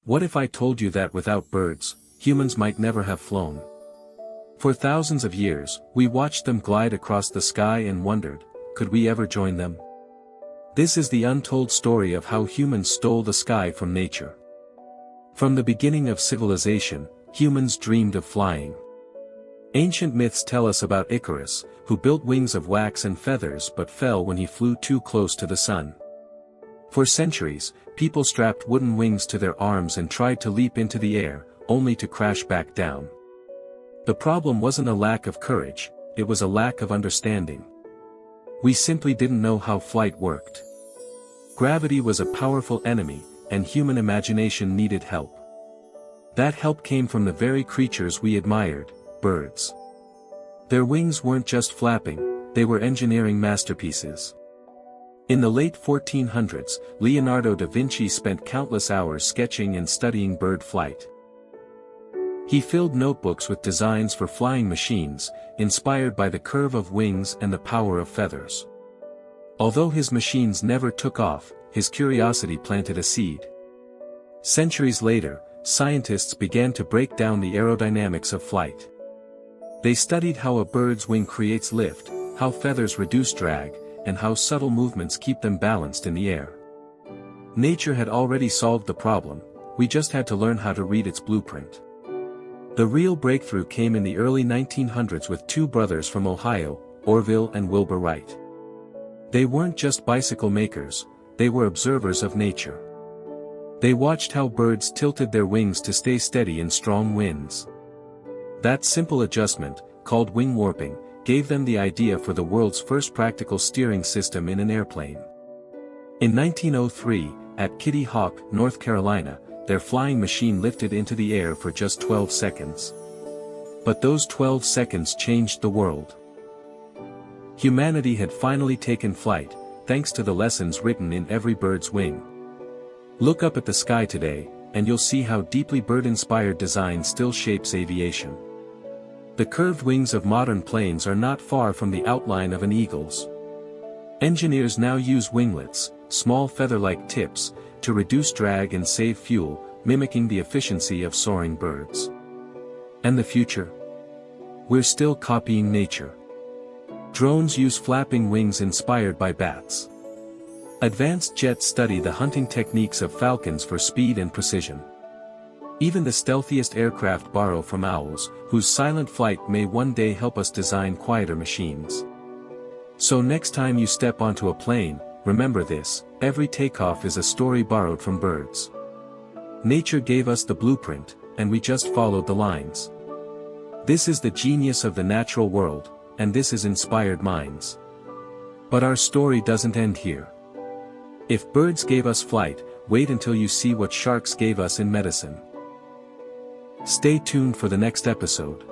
What if I told you that without birds, humans might never have flown? For thousands of years, we watched them glide across the sky and wondered, could we ever join them? This is the untold story of how humans stole the sky from nature. From the beginning of civilization, humans dreamed of flying. Ancient myths tell us about Icarus, who built wings of wax and feathers but fell when he flew too close to the sun. For centuries, people strapped wooden wings to their arms and tried to leap into the air, only to crash back down. The problem wasn't a lack of courage, it was a lack of understanding. We simply didn't know how flight worked. Gravity was a powerful enemy, and human imagination needed help. That help came from the very creatures we admired, birds. Their wings weren't just flapping, they were engineering masterpieces. In the late 1400s, Leonardo da Vinci spent countless hours sketching and studying bird flight. He filled notebooks with designs for flying machines, inspired by the curve of wings and the power of feathers. Although his machines never took off, his curiosity planted a seed. Centuries later, scientists began to break down the aerodynamics of flight. They studied how a bird's wing creates lift, how feathers reduce drag, and how subtle movements keep them balanced in the air. Nature had already solved the problem, we just had to learn how to read its blueprint. The real breakthrough came in the early 1900s with two brothers from Ohio, Orville and Wilbur Wright. They weren't just bicycle makers, they were observers of nature. They watched how birds tilted their wings to stay steady in strong winds. That simple adjustment, called wing warping, gave them the idea for the world's first practical steering system in an airplane. In 1903, at Kitty Hawk, North Carolina, their flying machine lifted into the air for just 12 seconds. But those 12 seconds changed the world. Humanity had finally taken flight, thanks to the lessons written in every bird's wing. Look up at the sky today, and you'll see how deeply bird-inspired design still shapes aviation. The curved wings of modern planes are not far from the outline of an eagle's. Engineers now use winglets, small feather-like tips, to reduce drag and save fuel, mimicking the efficiency of soaring birds. And the future? We're still copying nature. Drones use flapping wings inspired by bats. Advanced jets study the hunting techniques of falcons for speed and precision. Even the stealthiest aircraft borrow from owls, whose silent flight may one day help us design quieter machines. So next time you step onto a plane, remember this: every takeoff is a story borrowed from birds. Nature gave us the blueprint, and we just followed the lines. This is the genius of the natural world, and this is inspired minds. But our story doesn't end here. If birds gave us flight, wait until you see what sharks gave us in medicine. Stay tuned for the next episode.